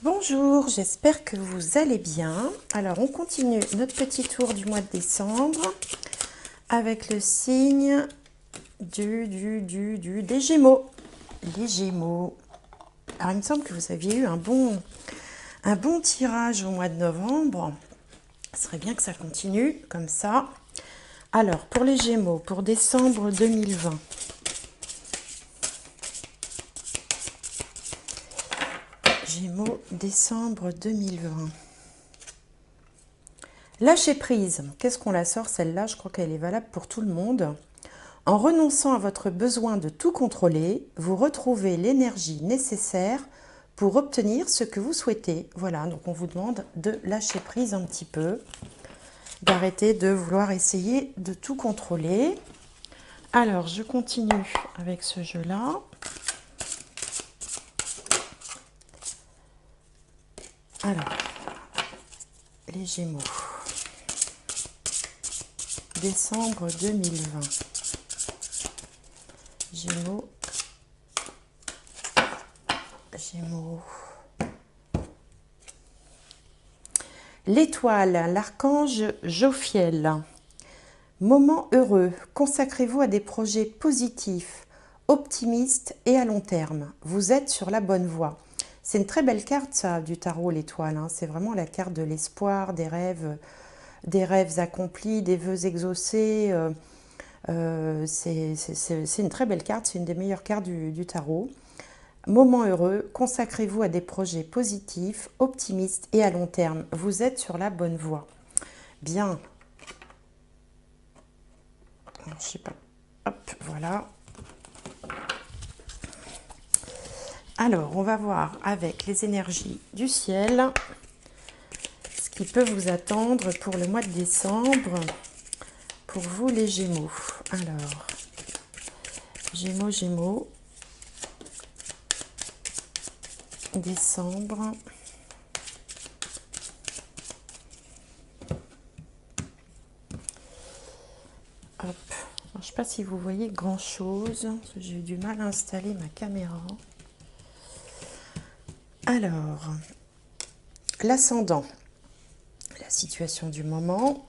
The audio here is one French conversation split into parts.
Bonjour, j'espère que vous allez bien. Alors, on continue notre petit tour du mois de décembre avec le signe des Gémeaux. Les Gémeaux. Alors, il me semble que vous aviez eu un bon tirage au mois de novembre. Ce serait bien que ça continue comme ça. Alors, pour les Gémeaux, pour décembre 2020. Gémeaux, décembre 2020. Lâcher prise. Qu'est-ce qu'on la sort celle-là? Je crois qu'elle est valable pour tout le monde. En renonçant à votre besoin de tout contrôler, vous retrouvez l'énergie nécessaire pour obtenir ce que vous souhaitez. Voilà, donc on vous demande de lâcher prise un petit peu, d'arrêter de vouloir essayer de tout contrôler. Alors, je continue avec ce jeu-là. Alors, les Gémeaux. Décembre 2020. Gémeaux. Gémeaux. L'étoile, l'archange Jophiel. Moment heureux. Consacrez-vous à des projets positifs, optimistes et à long terme. Vous êtes sur la bonne voie. C'est une très belle carte, ça, du tarot, l'étoile. Hein. C'est vraiment la carte de l'espoir, des rêves accomplis, des vœux exaucés. C'est une très belle carte, c'est une des meilleures cartes du tarot. Moment heureux, consacrez-vous à des projets positifs, optimistes et à long terme. Vous êtes sur la bonne voie. Bien. Alors, je sais pas. Hop, voilà. Alors, on va voir avec les énergies du ciel ce qui peut vous attendre pour le mois de décembre. Pour vous, les Gémeaux. Alors, Gémeaux, Gémeaux. Décembre. Hop. Je ne sais pas si vous voyez grand chose. J'ai eu du mal à installer ma caméra. Alors, l'ascendant, la situation du moment.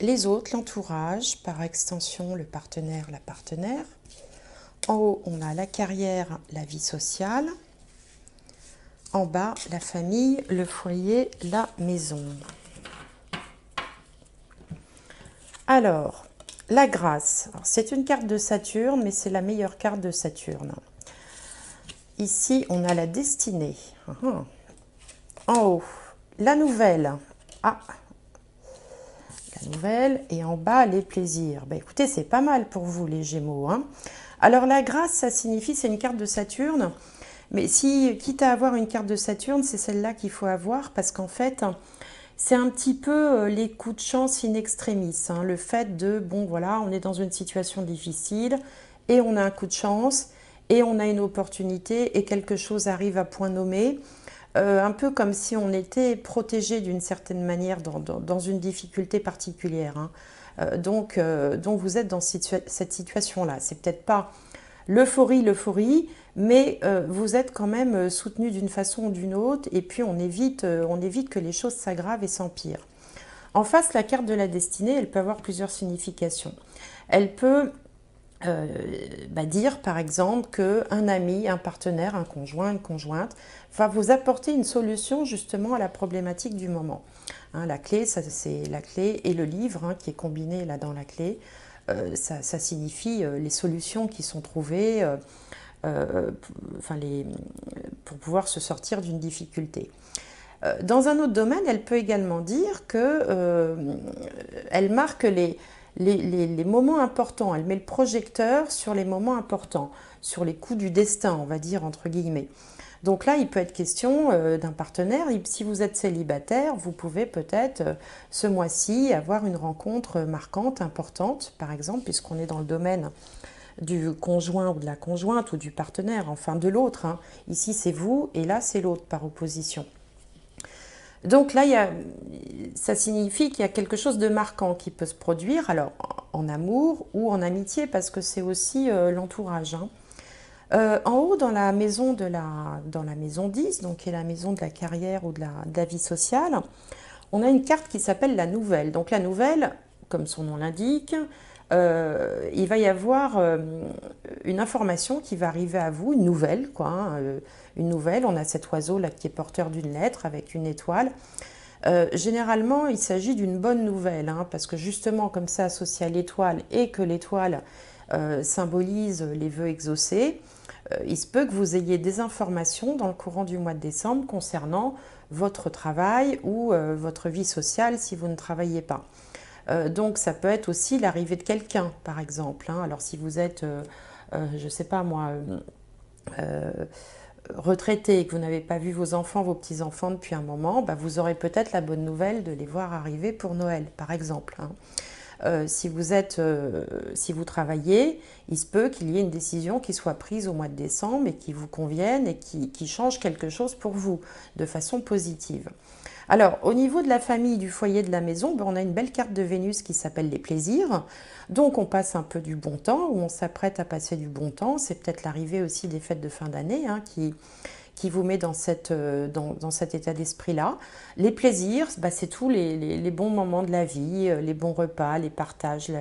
Les autres, l'entourage, par extension le partenaire, la partenaire. En haut, on a la carrière, la vie sociale. En bas, la famille, le foyer, la maison. Alors, la grâce. C'est une carte de Saturne, mais c'est la meilleure carte de Saturne. Ici, on a la destinée. En haut, la nouvelle. Ah, la nouvelle. Et en bas, les plaisirs. Ben, écoutez, c'est pas mal pour vous, les Gémeaux. Hein. Alors, la grâce, ça signifie, c'est une carte de Saturne. Mais si, quitte à avoir une carte de Saturne, c'est celle-là qu'il faut avoir parce qu'en fait, c'est un petit peu les coups de chance in extremis. Hein, le fait de, bon voilà, on est dans une situation difficile et on a un coup de chance et on a une opportunité et quelque chose arrive à point nommé. Un peu comme si on était protégé d'une certaine manière dans une difficulté particulière. Hein. Donc vous êtes dans cette situation-là. C'est peut-être pas l'euphorie, mais vous êtes quand même soutenu d'une façon ou d'une autre, et puis on évite que les choses s'aggravent et s'empirent. En face, la carte de la destinée, elle peut avoir plusieurs significations. Elle peut dire par exemple qu'un ami, un partenaire, un conjoint, une conjointe va vous apporter une solution justement à la problématique du moment. Hein, la clé, c'est la clé et le livre hein, qui est combiné là dans la clé. Ça signifie les solutions qui sont trouvées pour pouvoir se sortir d'une difficulté. Dans un autre domaine, elle peut également dire qu'elle marque les moments importants, elle met le projecteur sur les moments importants, sur les coups du destin, on va dire entre guillemets. Donc là, il peut être question d'un partenaire. Si vous êtes célibataire, vous pouvez peut-être ce mois-ci avoir une rencontre marquante, importante, par exemple, puisqu'on est dans le domaine du conjoint ou de la conjointe ou du partenaire, enfin de l'autre. Hein. Ici, c'est vous et là, c'est l'autre par opposition. Donc là, ça signifie qu'il y a quelque chose de marquant qui peut se produire, alors en amour ou en amitié, parce que c'est aussi l'entourage. Hein. En haut, dans la maison dans la maison 10, donc qui est la maison de la carrière ou de la vie sociale, on a une carte qui s'appelle la nouvelle. Donc la nouvelle, comme son nom l'indique, il va y avoir une information qui va arriver à vous, une nouvelle, quoi, hein, une nouvelle. On a cet oiseau là qui est porteur d'une lettre avec une étoile. Généralement, il s'agit d'une bonne nouvelle, hein, parce que justement, comme c'est associé à l'étoile et que l'étoile symbolise les vœux exaucés, il se peut que vous ayez des informations dans le courant du mois de décembre concernant votre travail ou votre vie sociale si vous ne travaillez pas. Donc ça peut être aussi l'arrivée de quelqu'un, par exemple, hein. Alors si vous êtes, je ne sais pas moi, retraité et que vous n'avez pas vu vos enfants, vos petits-enfants depuis un moment, bah, vous aurez peut-être la bonne nouvelle de les voir arriver pour Noël, par exemple, hein. Si vous travaillez, il se peut qu'il y ait une décision qui soit prise au mois de décembre et qui vous convienne et qui change quelque chose pour vous de façon positive. Alors, au niveau de la famille, du foyer, de la maison, ben, on a une belle carte de Vénus qui s'appelle les plaisirs. Donc, on passe un peu du bon temps, ou on s'apprête à passer du bon temps. C'est peut-être l'arrivée aussi des fêtes de fin d'année, hein, qui vous met dans cet état d'esprit-là. Les plaisirs, bah, c'est tous les bons moments de la vie, les bons repas, les partages,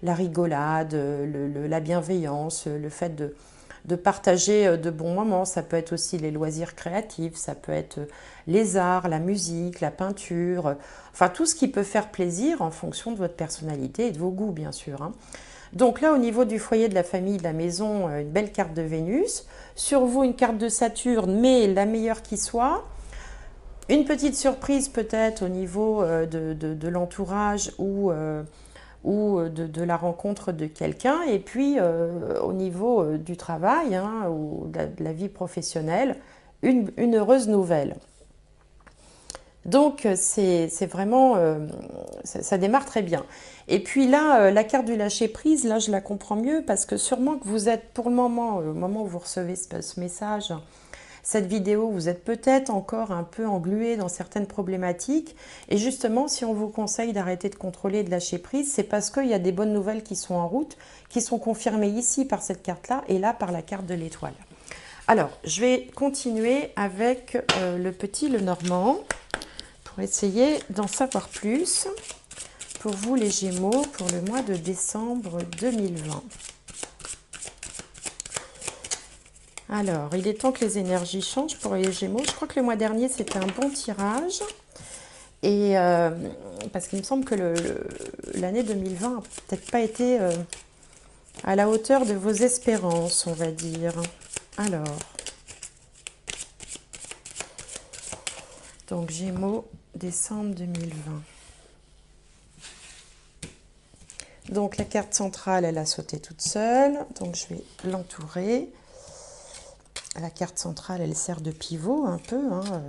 la rigolade, la bienveillance, le fait de partager de bons moments. Ça peut être aussi les loisirs créatifs, ça peut être les arts, la musique, la peinture, enfin tout ce qui peut faire plaisir en fonction de votre personnalité et de vos goûts, bien sûr, hein. Donc là, au niveau du foyer, de la famille, de la maison, une belle carte de Vénus. Sur vous, une carte de Saturne, mais la meilleure qui soit. Une petite surprise peut-être au niveau de l'entourage ou de la rencontre de quelqu'un. Et puis au niveau du travail, hein, ou de la vie professionnelle, une heureuse nouvelle. Donc c'est vraiment, ça démarre très bien. Et puis là, la carte du lâcher-prise, là je la comprends mieux parce que sûrement que vous êtes pour le moment, au moment où vous recevez ce message, cette vidéo, vous êtes peut-être encore un peu englué dans certaines problématiques. Et justement, si on vous conseille d'arrêter de contrôler et de lâcher prise, c'est parce qu'il y a des bonnes nouvelles qui sont en route, qui sont confirmées ici par cette carte-là et là par la carte de l'étoile. Alors, je vais continuer avec le petit Lenormand pour essayer d'en savoir plus pour vous les Gémeaux pour le mois de décembre 2020. Alors, il est temps que les énergies changent pour les Gémeaux. Je crois que le mois dernier, c'était un bon tirage. Et parce qu'il me semble que l'année 2020 n'a peut-être pas été à la hauteur de vos espérances, on va dire. Alors, donc Gémeaux, décembre 2020. Donc la carte centrale, elle a sauté toute seule. Donc je vais l'entourer. La carte centrale, elle sert de pivot un peu, hein,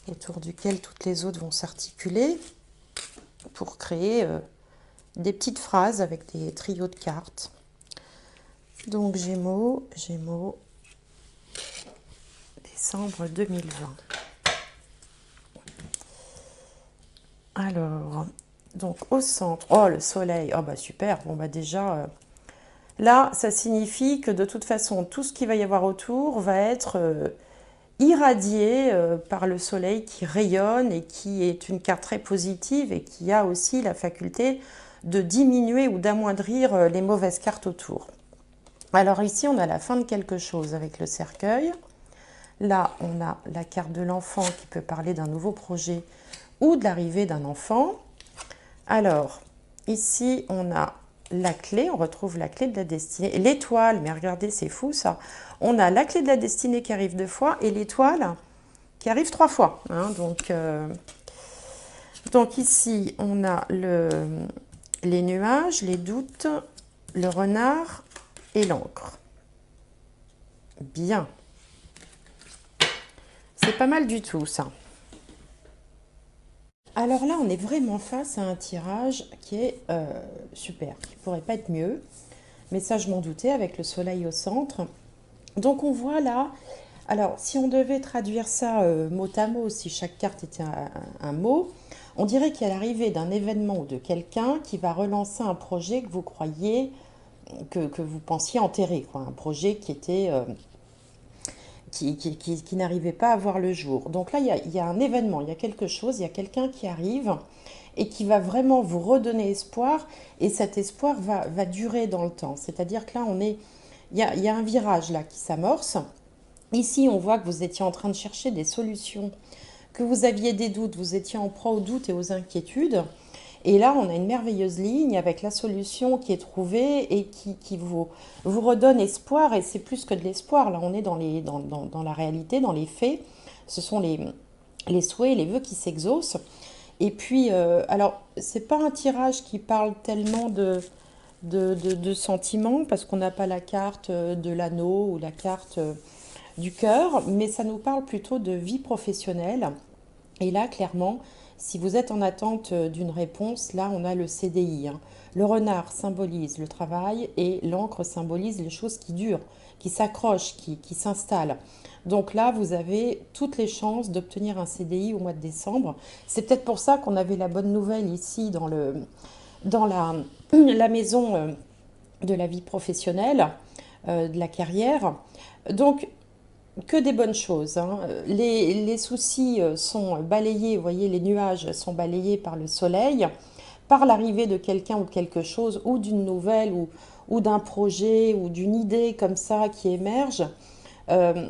autour duquel toutes les autres vont s'articuler pour créer des petites phrases avec des trios de cartes. Donc Gémeaux, Gémeaux, décembre 2020. Alors, donc au centre, oh le soleil, oh bah super, bon bah déjà, là ça signifie que de toute façon tout ce qu'il va y avoir autour va être irradié par le soleil qui rayonne et qui est une carte très positive et qui a aussi la faculté de diminuer ou d'amoindrir les mauvaises cartes autour. Alors ici on a la fin de quelque chose avec le cercueil. Là on a la carte de l'enfant qui peut parler d'un nouveau projet ou de l'arrivée d'un enfant. Alors, ici, on a la clé, on retrouve la clé de la destinée. L'étoile, mais regardez, c'est fou ça. On a la clé de la destinée qui arrive 2 fois et l'étoile qui arrive 3 fois, hein. Donc ici, on a les nuages, les doutes, le renard et l'encre. Bien. C'est pas mal du tout, ça. Alors là, on est vraiment face à un tirage qui est super, qui ne pourrait pas être mieux. Mais ça, je m'en doutais avec le soleil au centre. Donc on voit là, alors si on devait traduire ça mot à mot, si chaque carte était un mot, on dirait qu'il y a l'arrivée d'un événement ou de quelqu'un qui va relancer un projet que vous croyez que vous pensiez enterrer, quoi, un projet qui était qui n'arrivait pas à voir le jour. Donc là, il y a un événement, il y a quelque chose, il y a quelqu'un qui arrive et qui va vraiment vous redonner espoir, et cet espoir va durer dans le temps. C'est-à-dire que là, il y a un virage là qui s'amorce. Ici, on voit que vous étiez en train de chercher des solutions, que vous aviez des doutes, vous étiez en proie aux doutes et aux inquiétudes. Et là, on a une merveilleuse ligne avec la solution qui est trouvée et qui vous redonne espoir. Et c'est plus que de l'espoir. Là, on est dans la réalité, dans les faits. Ce sont les souhaits, les vœux qui s'exaucent. Et puis, alors, c'est pas un tirage qui parle tellement de sentiments, parce qu'on n'a pas la carte de l'anneau ou la carte du cœur, mais ça nous parle plutôt de vie professionnelle. Et là, clairement, si vous êtes en attente d'une réponse, là, on a le CDI, hein. Le renard symbolise le travail et l'encre symbolise les choses qui durent, qui s'accrochent, qui s'installent. Donc là, vous avez toutes les chances d'obtenir un CDI au mois de décembre. C'est peut-être pour ça qu'on avait la bonne nouvelle ici dans la maison de la vie professionnelle, de la carrière. Donc, que des bonnes choses, hein. Les soucis sont balayés, vous voyez, les nuages sont balayés par le soleil, par l'arrivée de quelqu'un ou de quelque chose, ou d'une nouvelle, ou d'un projet, ou d'une idée comme ça qui émerge. Euh,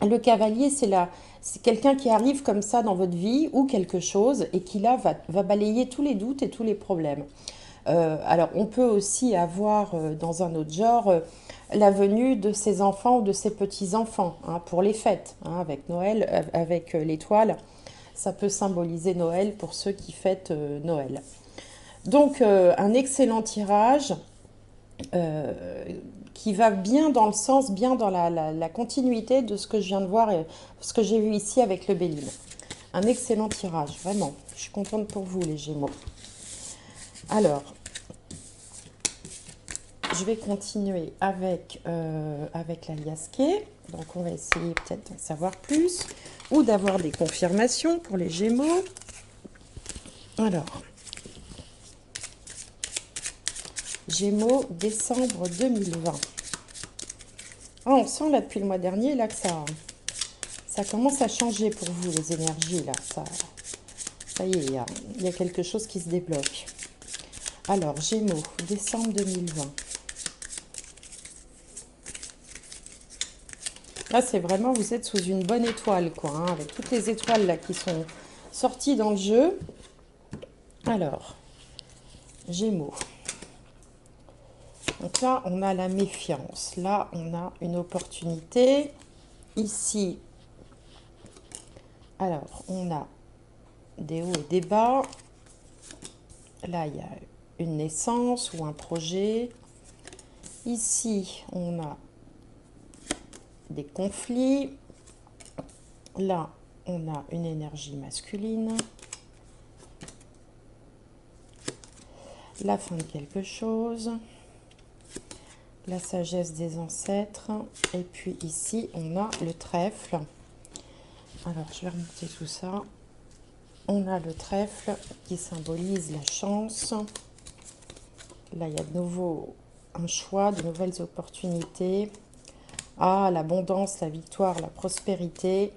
le cavalier, c'est quelqu'un qui arrive comme ça dans votre vie, ou quelque chose, et qui là va balayer tous les doutes et tous les problèmes. Alors, on peut aussi avoir dans un autre genre la venue de ses enfants ou de ses petits-enfants, hein, pour les fêtes, hein, avec Noël, avec l'étoile. Ça peut symboliser Noël pour ceux qui fêtent Noël. Donc, un excellent tirage euh, qui va bien dans le sens, bien dans la continuité de ce que je viens de voir et ce que j'ai vu ici avec le Béline. Un excellent tirage, vraiment. Je suis contente pour vous, les Gémeaux. Alors, je vais continuer avec l'aliasqué. Donc, on va essayer peut-être d'en savoir plus ou d'avoir des confirmations pour les Gémeaux. Alors, Gémeaux, décembre 2020. Ah, on sent là depuis le mois dernier là que ça commence à changer pour vous, les énergies là. Ça y est, il y a quelque chose qui se débloque. Alors, Gémeaux, décembre 2020. Là, c'est vraiment, vous êtes sous une bonne étoile, quoi, hein, avec toutes les étoiles là qui sont sorties dans le jeu. Alors, Gémeaux. Donc là, on a la méfiance. Là, on a une opportunité. Ici, alors, on a des hauts et des bas. Là, il y a une naissance ou un projet. Ici, on a des conflits. Là, on a une énergie masculine. La fin de quelque chose. La sagesse des ancêtres. Et puis ici, on a le trèfle. Alors, je vais remonter tout ça. On a le trèfle qui symbolise la chance. Là, il y a de nouveau un choix, de nouvelles opportunités. Ah, l'abondance, la victoire, la prospérité.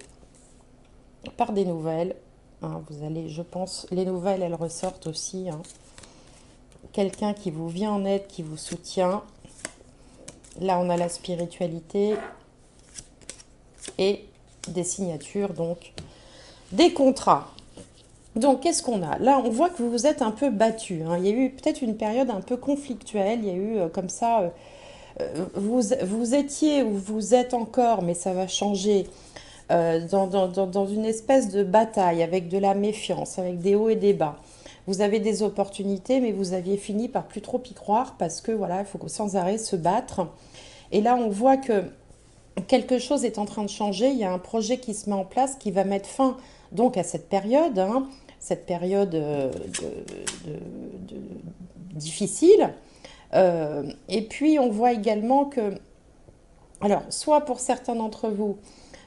Par des nouvelles. Hein, vous allez, je pense, les nouvelles, elles ressortent aussi. Hein. Quelqu'un qui vous vient en aide, qui vous soutient. Là, on a la spiritualité et des signatures, donc des contrats. Donc, qu'est-ce qu'on a? Là, on voit que vous vous êtes un peu battu, hein. Il y a eu peut-être une période un peu conflictuelle. Il y a eu comme ça, vous étiez ou vous êtes encore, mais ça va changer, dans une espèce de bataille avec de la méfiance, avec des hauts et des bas. Vous avez des opportunités, mais vous aviez fini par plus trop y croire parce que voilà, il faut sans arrêt se battre. Et là, on voit que quelque chose est en train de changer. Il y a un projet qui se met en place qui va mettre fin donc à cette période, hein, cette période difficile. Et puis, on voit également que, alors, soit pour certains d'entre vous,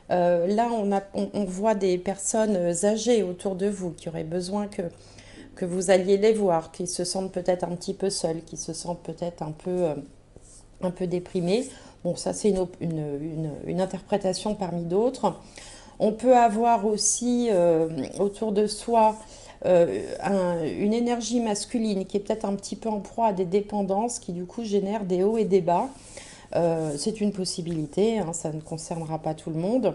là, on voit des personnes âgées autour de vous qui auraient besoin que vous alliez les voir, qui se sentent peut-être un petit peu seuls, qui se sentent peut-être un peu un peu déprimé. Bon, ça c'est une interprétation parmi d'autres. On peut avoir aussi autour de soi une énergie masculine qui est peut-être un petit peu en proie à des dépendances qui du coup génèrent des hauts et des bas. C'est une possibilité, hein, ça ne concernera pas tout le monde.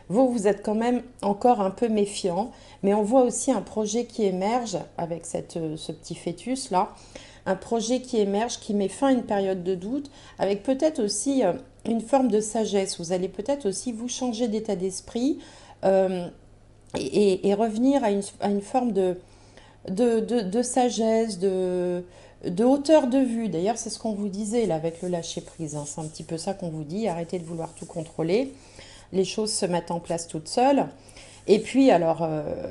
Vous, vous êtes quand même encore un peu méfiant, mais on voit aussi un projet qui émerge avec ce petit fœtus-là, un projet qui émerge, qui met fin à une période de doute, avec peut-être aussi une forme de sagesse. Vous allez peut-être aussi vous changer d'état d'esprit euh, et revenir à une forme de sagesse, de hauteur de vue. D'ailleurs, c'est ce qu'on vous disait là avec le lâcher-prise, hein. C'est un petit peu ça qu'on vous dit, arrêtez de vouloir tout contrôler. Les choses se mettent en place toutes seules. Et puis, alors,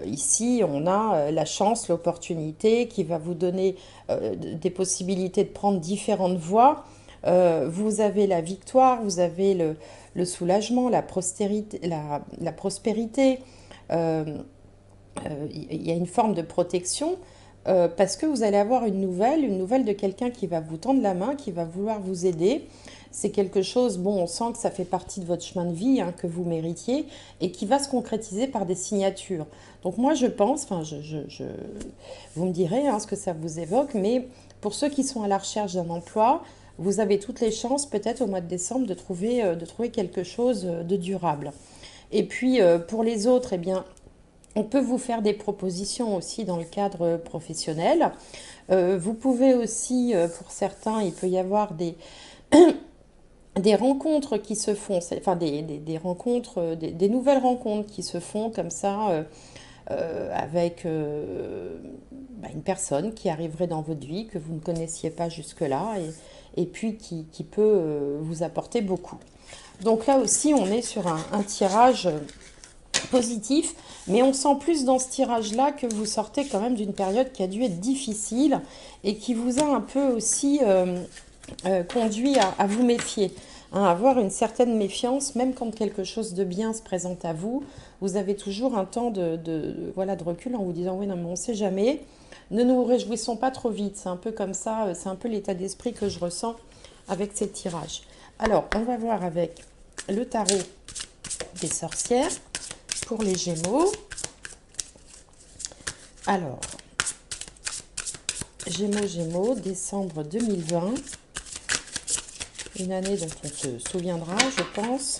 ici, on a la chance, l'opportunité qui va vous donner des possibilités de prendre différentes voies. Vous avez la victoire, vous avez le soulagement, la prospérité. Euh, il y a une forme de protection parce que vous allez avoir une nouvelle de quelqu'un qui va vous tendre la main, qui va vouloir vous aider. C'est quelque chose, bon, on sent que ça fait partie de votre chemin de vie, hein, que vous méritiez, et qui va se concrétiser par des signatures. Donc moi, je pense, enfin, vous me direz hein, ce que ça vous évoque, mais pour ceux qui sont à la recherche d'un emploi, vous avez toutes les chances, peut-être au mois de décembre, de trouver quelque chose de durable. Et puis, pour les autres, eh bien, on peut vous faire des propositions aussi dans le cadre professionnel. Vous pouvez aussi, pour certains, il peut y avoir des rencontres qui se font, enfin des rencontres, des nouvelles rencontres qui se font comme ça avec une personne qui arriverait dans votre vie que vous ne connaissiez pas jusque-là et puis qui peut vous apporter beaucoup. Donc là aussi, on est sur un tirage positif, mais on sent plus dans ce tirage-là que vous sortez quand même d'une période qui a dû être difficile et qui vous a un peu aussi conduit à vous méfier, hein, à avoir une certaine méfiance, même quand quelque chose de bien se présente à vous. Vous avez toujours un temps voilà, de recul en vous disant oui, non, mais on ne sait jamais. Ne nous réjouissons pas trop vite. C'est un peu comme ça, c'est un peu l'état d'esprit que je ressens avec ces tirages. Alors, on va voir avec le tarot des sorcières pour les Gémeaux. Alors, Gémeaux, décembre 2020. Une année dont on se souviendra, je pense.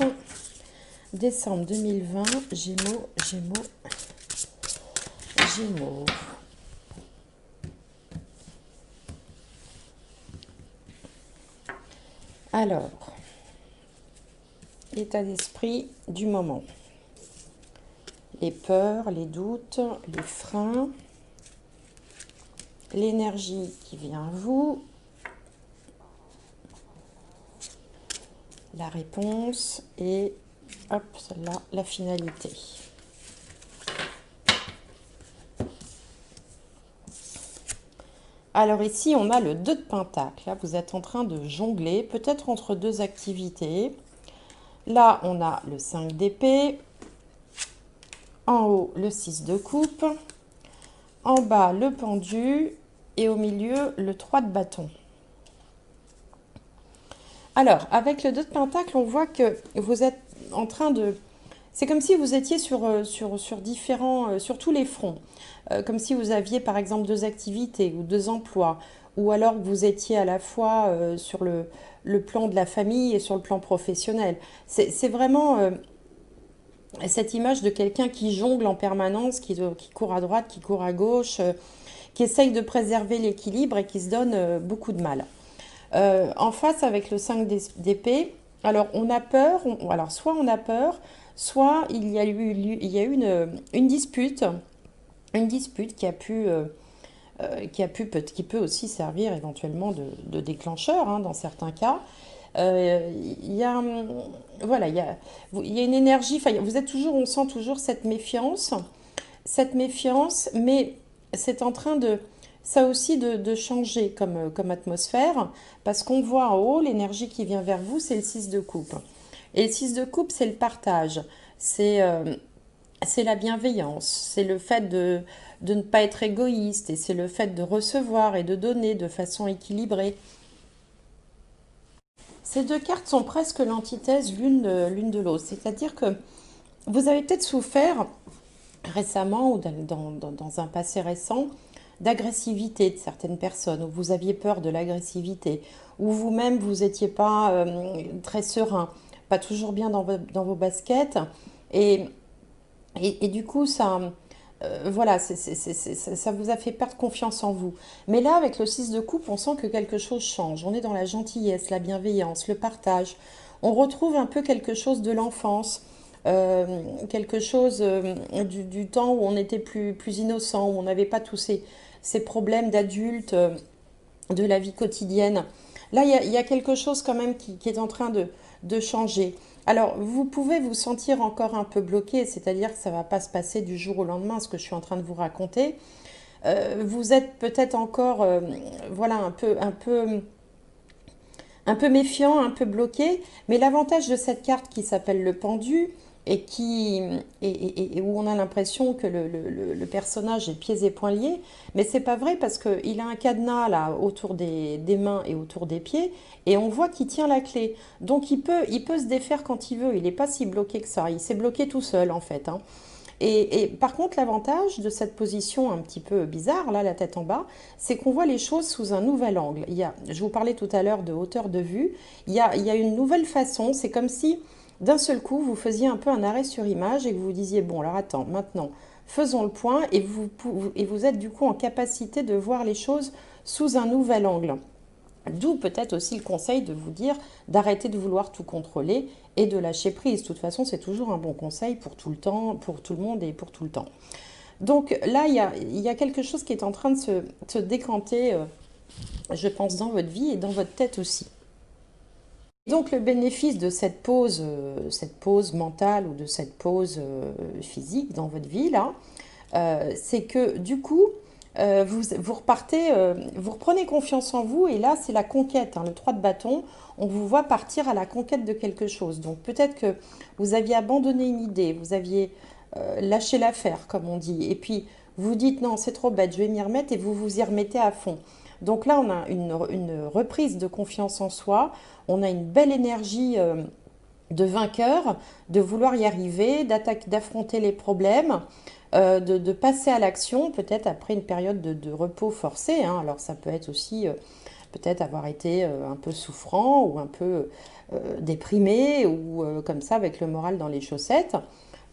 Décembre 2020, Gémeaux. Alors, état d'esprit du moment. Les peurs, les doutes, les freins, l'énergie qui vient à vous, la réponse et, hop, celle-là, la finalité. Alors ici, on a le 2 de Pentacle. Là, vous êtes en train de jongler, peut-être entre deux activités. Là, on a le 5 d'épée. En haut, le 6 de coupe. En bas, le pendu. Et au milieu, le 3 de bâton. Alors, avec le 2 de Pentacle, on voit que vous êtes en train de... C'est comme si vous étiez sur différents, sur tous les fronts. Comme si vous aviez par exemple deux activités ou deux emplois. Ou alors que vous étiez à la fois sur le plan de la famille et sur le plan professionnel. C'est vraiment cette image de quelqu'un qui jongle en permanence, qui court à droite, qui court à gauche, qui essaye de préserver l'équilibre et qui se donne beaucoup de mal. En face, avec le 5 d'épée, alors on a peur, alors soit on a peur, soit il y a eu une dispute qui peut aussi servir éventuellement de déclencheur hein, dans certains cas. Il y a, voilà, il y a une énergie, enfin, vous êtes toujours, on sent toujours cette méfiance, mais c'est en train de, ça aussi de changer comme atmosphère, parce qu'on voit en haut l'énergie qui vient vers vous, c'est le 6 de coupe. Et le 6 de coupe, c'est le partage, c'est la bienveillance, c'est le fait de ne pas être égoïste, et c'est le fait de recevoir et de donner de façon équilibrée. Ces deux cartes sont presque l'antithèse l'une de l'autre. C'est-à-dire que vous avez peut-être souffert récemment ou dans un passé récent d'agressivité de certaines personnes, où vous aviez peur de l'agressivité, où vous-même vous n'étiez pas très serein, pas toujours bien dans vos baskets. Et, et du coup, voilà, ça vous a fait perdre confiance en vous. Mais là, avec le 6 de coupe, on sent que quelque chose change. On est dans la gentillesse, la bienveillance, le partage. On retrouve un peu quelque chose de l'enfance, quelque chose du temps où on était plus innocent, où on n'avait pas tous ces problèmes d'adultes, de la vie quotidienne. Là, il y a quelque chose quand même qui est en train de changer. Alors, vous pouvez vous sentir encore un peu bloqué, c'est-à-dire que ça ne va pas se passer du jour au lendemain, ce que je suis en train de vous raconter. Vous êtes peut-être encore, voilà, un peu méfiant, un peu bloqué, mais l'avantage de cette carte qui s'appelle le pendu et et où on a l'impression que le personnage est pieds et poings liés, mais c'est pas vrai parce qu'il a un cadenas là autour des mains et autour des pieds et on voit qu'il tient la clé. Donc il peut se défaire quand il veut, il n'est pas si bloqué que ça, il s'est bloqué tout seul en fait, hein. Et par contre, l'avantage de cette position un petit peu bizarre, là, la tête en bas, c'est qu'on voit les choses sous un nouvel angle. Je vous parlais tout à l'heure de hauteur de vue, il y a une nouvelle façon, c'est comme si d'un seul coup, vous faisiez un peu un arrêt sur image et que vous disiez, bon, alors attends, maintenant, faisons le point et vous êtes du coup en capacité de voir les choses sous un nouvel angle. D'où peut-être aussi le conseil de vous dire d'arrêter de vouloir tout contrôler et de lâcher prise. De toute façon, c'est toujours un bon conseil pour tout le temps, pour tout le monde et pour tout le temps. Donc là, il y a quelque chose qui est en train de se décanter, je pense, dans votre vie et dans votre tête aussi. Donc le bénéfice de cette pause mentale ou de cette pause physique dans votre vie, là, c'est que du coup, vous repartez, vous reprenez confiance en vous et là, c'est la conquête, hein, le 3 de bâton, on vous voit partir à la conquête de quelque chose. Donc peut-être que vous aviez abandonné une idée, vous aviez lâché l'affaire, comme on dit, et puis vous dites non, c'est trop bête, je vais m'y remettre et vous vous y remettez à fond. Donc là, on a une reprise de confiance en soi, on a une belle énergie de vainqueur, de vouloir y arriver, d'affronter les problèmes, de passer à l'action, peut-être après une période de repos forcé, hein. Alors ça peut être aussi peut-être avoir été un peu souffrant ou un peu déprimé ou comme ça avec le moral dans les chaussettes.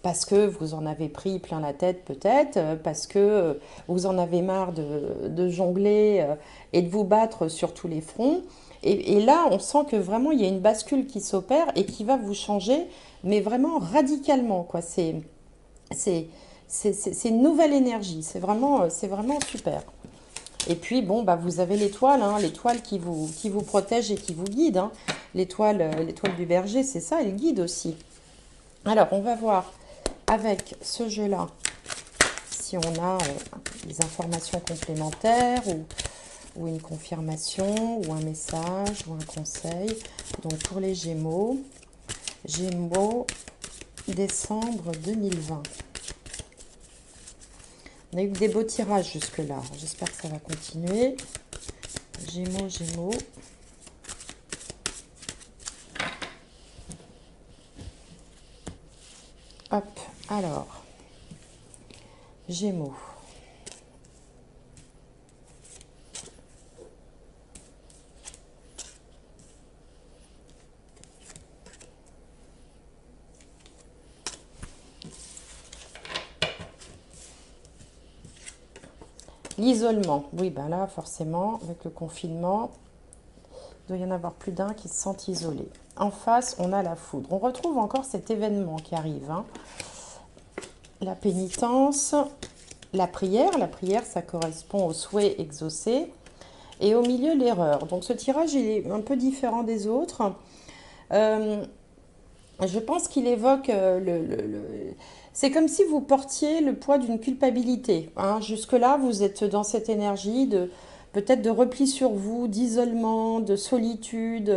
Parce que vous en avez pris plein la tête peut-être, parce que vous en avez marre de jongler et de vous battre sur tous les fronts. Et là, on sent que vraiment, il y a une bascule qui s'opère et qui va vous changer, mais vraiment radicalement, quoi. C'est, c'est une nouvelle énergie. C'est vraiment super. Et puis, bon, bah, vous avez l'étoile, hein, l'étoile qui vous protège et qui vous guide, hein. L'étoile du berger, c'est ça, elle guide aussi. Alors, on va voir avec ce jeu-là si on a des informations complémentaires ou une confirmation ou un message ou un conseil. Donc, pour les Gémeaux, décembre 2020. On a eu des beaux tirages jusque-là. J'espère que ça va continuer. Gémeaux. Hop, alors. Gémeaux. L'isolement. Oui, ben là, forcément, avec le confinement, il doit y en avoir plus d'un qui se sent isolé. En face, on a la foudre. On retrouve encore cet événement qui arrive, hein. La pénitence, la prière. La prière, ça correspond au souhait exaucé. Et au milieu, l'erreur. Donc ce tirage, il est un peu différent des autres. Je pense qu'il évoque c'est comme si vous portiez le poids d'une culpabilité, hein. Jusque-là, vous êtes dans cette énergie de peut-être de repli sur vous, d'isolement, de solitude.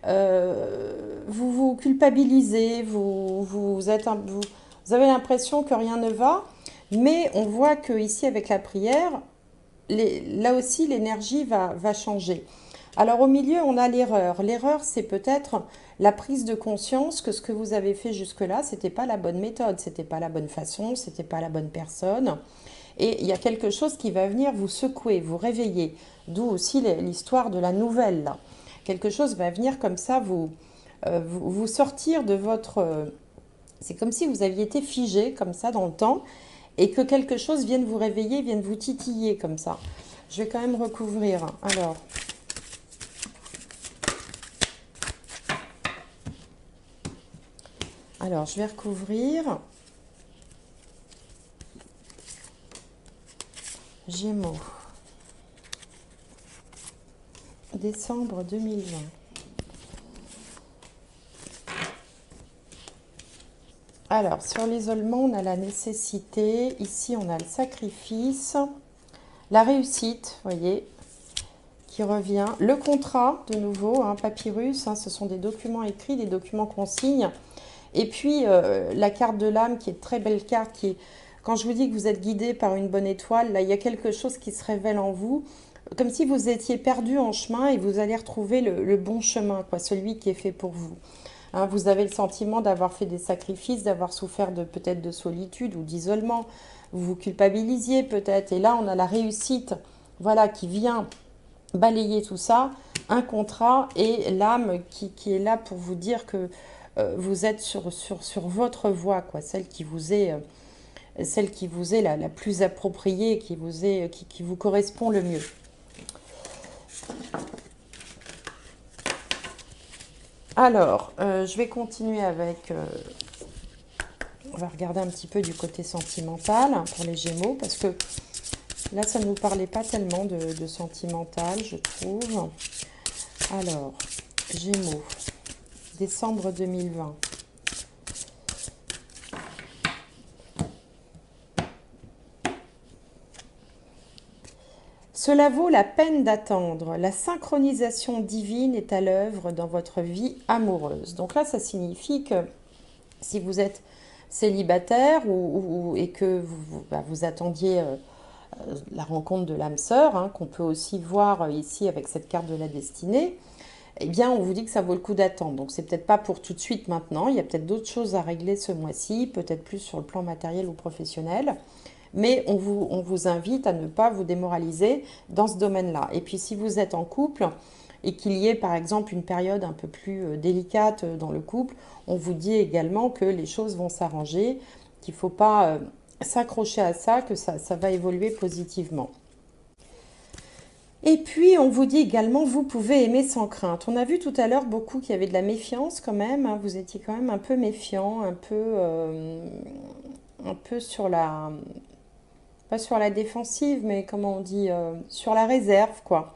Vous vous culpabilisez, vous avez l'impression que rien ne va, mais on voit que ici avec la prière, là aussi l'énergie va changer. Alors au milieu, on a l'erreur. L'erreur, c'est peut-être la prise de conscience que ce que vous avez fait jusque-là, c'était pas la bonne méthode, c'était pas la bonne façon, c'était pas la bonne personne. Et il y a quelque chose qui va venir vous secouer, vous réveiller. D'où aussi l'histoire de la nouvelle, là. Quelque chose va venir comme ça vous sortir de votre... c'est comme si vous aviez été figé comme ça dans le temps et que quelque chose vienne vous réveiller, vienne vous titiller comme ça. Je vais quand même recouvrir. Alors, je vais recouvrir. Gémeaux. Décembre 2020. Alors, sur l'isolement, on a la nécessité. Ici, on a le sacrifice. La réussite, vous voyez, qui revient. Le contrat, de nouveau, papyrus, ce sont des documents écrits, des documents qu'on signe. Et puis, la carte de l'âme, qui est une très belle carte, qui est, quand je vous dis que vous êtes guidé par une bonne étoile, là, il y a quelque chose qui se révèle en vous, comme si vous étiez perdu en chemin et vous allez retrouver le bon chemin, quoi, celui qui est fait pour vous. Vous avez le sentiment d'avoir fait des sacrifices, d'avoir souffert peut-être de solitude ou d'isolement. Vous vous culpabilisiez peut-être. Et là, on a la réussite, voilà, qui vient balayer tout ça. Un contrat et l'âme qui est là pour vous dire que vous êtes sur votre voie, quoi, celle qui vous est la plus appropriée, qui vous correspond le mieux. Alors, je vais continuer avec... on va regarder un petit peu du côté sentimental pour les Gémeaux, parce que là, ça ne nous parlait pas tellement de sentimental, je trouve. Alors, Gémeaux, décembre 2020. Cela vaut la peine d'attendre. La synchronisation divine est à l'œuvre dans votre vie amoureuse. Donc là, ça signifie que si vous êtes célibataire et que vous attendiez la rencontre de l'âme sœur, qu'on peut aussi voir ici avec cette carte de la destinée, eh bien, on vous dit que ça vaut le coup d'attendre. Donc, c'est peut-être pas pour tout de suite maintenant. Il y a peut-être d'autres choses à régler ce mois-ci, peut-être plus sur le plan matériel ou professionnel. Mais on vous invite à ne pas vous démoraliser dans ce domaine-là. Et puis, si vous êtes en couple et qu'il y ait, par exemple, une période un peu plus délicate dans le couple, on vous dit également que les choses vont s'arranger, qu'il ne faut pas s'accrocher à ça, que ça va évoluer positivement. Et puis, on vous dit également, vous pouvez aimer sans crainte. On a vu tout à l'heure beaucoup qu'il y avait de la méfiance quand même. Vous étiez quand même un peu méfiant, un peu sur la... Pas sur la défensive, mais comment on dit, sur la réserve, quoi.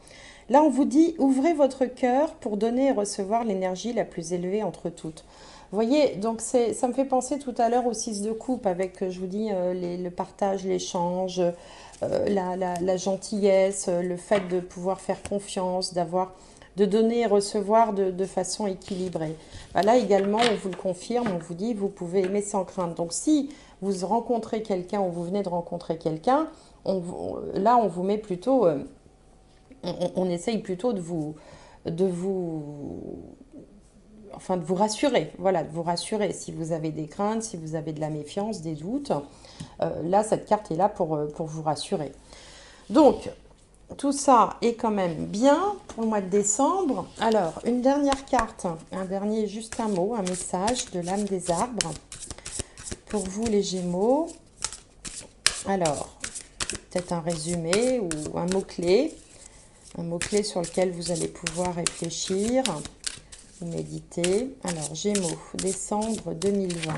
Là, on vous dit, ouvrez votre cœur pour donner et recevoir l'énergie la plus élevée entre toutes. Vous voyez, donc ça me fait penser tout à l'heure au 6 de coupe avec, je vous dis, le partage, l'échange, la gentillesse, le fait de pouvoir faire confiance, de donner et recevoir de façon équilibrée. Ben là également, on vous le confirme, on vous dit, vous pouvez aimer sans crainte. Donc si vous rencontrez quelqu'un ou vous venez de rencontrer quelqu'un, là on vous met plutôt, on essaye plutôt de vous rassurer, voilà, de vous rassurer si vous avez des craintes, si vous avez de la méfiance, des doutes. Là, cette carte est là pour vous rassurer. Donc, tout ça est quand même bien pour le mois de décembre. Alors, une dernière carte, juste un mot, un message de l'âme des arbres pour vous les Gémeaux. Alors, peut-être un résumé ou un mot-clé sur lequel vous allez pouvoir réfléchir. Méditer. Alors, Gémeaux, décembre 2020.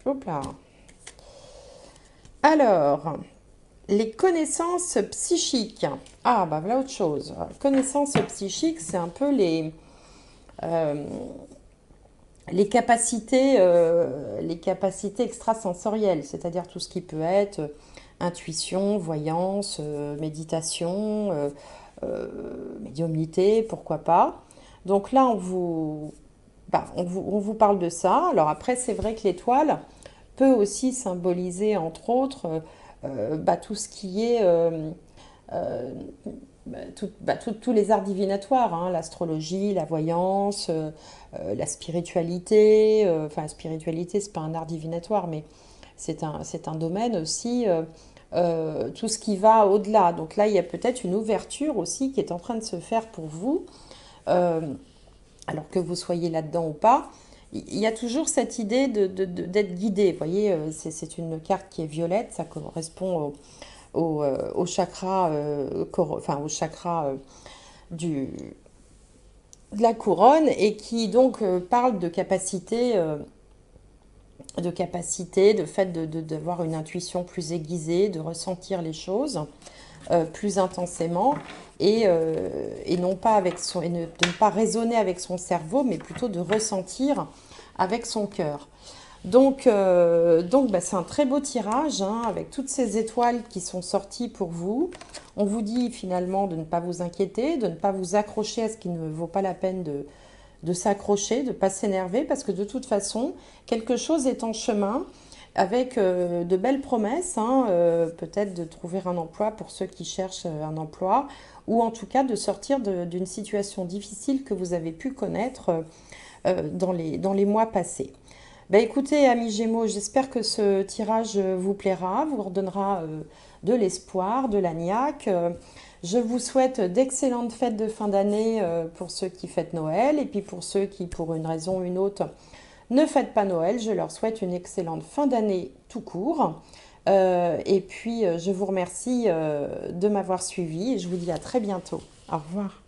Hop là. Alors, les connaissances psychiques. Ah, bah voilà autre chose. Connaissances psychiques, c'est un peu les capacités extrasensorielles, c'est-à-dire tout ce qui peut être intuition, voyance, méditation, médiumnité, pourquoi pas. Donc là, on vous parle de ça. Alors après, c'est vrai que l'étoile peut aussi symboliser, entre autres, tout ce qui est tous les arts divinatoires, hein, l'astrologie, la voyance, la spiritualité. Enfin, la spiritualité, c'est pas un art divinatoire, mais c'est un domaine aussi. Tout ce qui va au-delà. Donc là, il y a peut-être une ouverture aussi qui est en train de se faire pour vous, euh, alors que vous soyez là-dedans ou pas. Il y a toujours cette idée d'être guidé. Vous voyez, c'est une carte qui est violette, ça correspond au chakra, enfin au chakra du, de la couronne et qui donc parle de fait d'avoir une intuition plus aiguisée, de ressentir les choses plus intensément et non pas avec de ne pas raisonner avec son cerveau, mais plutôt de ressentir avec son cœur. Donc bah, c'est un très beau tirage hein, avec toutes ces étoiles qui sont sorties pour vous. On vous dit finalement de ne pas vous inquiéter, de ne pas vous accrocher à ce qui ne vaut pas la peine de s'accrocher, de ne pas s'énerver, parce que de toute façon, quelque chose est en chemin avec de belles promesses, hein, peut-être de trouver un emploi pour ceux qui cherchent un emploi, ou en tout cas de sortir d'une situation difficile que vous avez pu connaître dans les mois passés. Ben écoutez, amis Gémeaux, j'espère que ce tirage vous plaira, vous redonnera de l'espoir, de la niaque. Je vous souhaite d'excellentes fêtes de fin d'année pour ceux qui fêtent Noël et puis pour ceux qui, pour une raison ou une autre, ne fêtent pas Noël. Je leur souhaite une excellente fin d'année tout court. Et puis, je vous remercie de m'avoir suivi et je vous dis à très bientôt. Au revoir.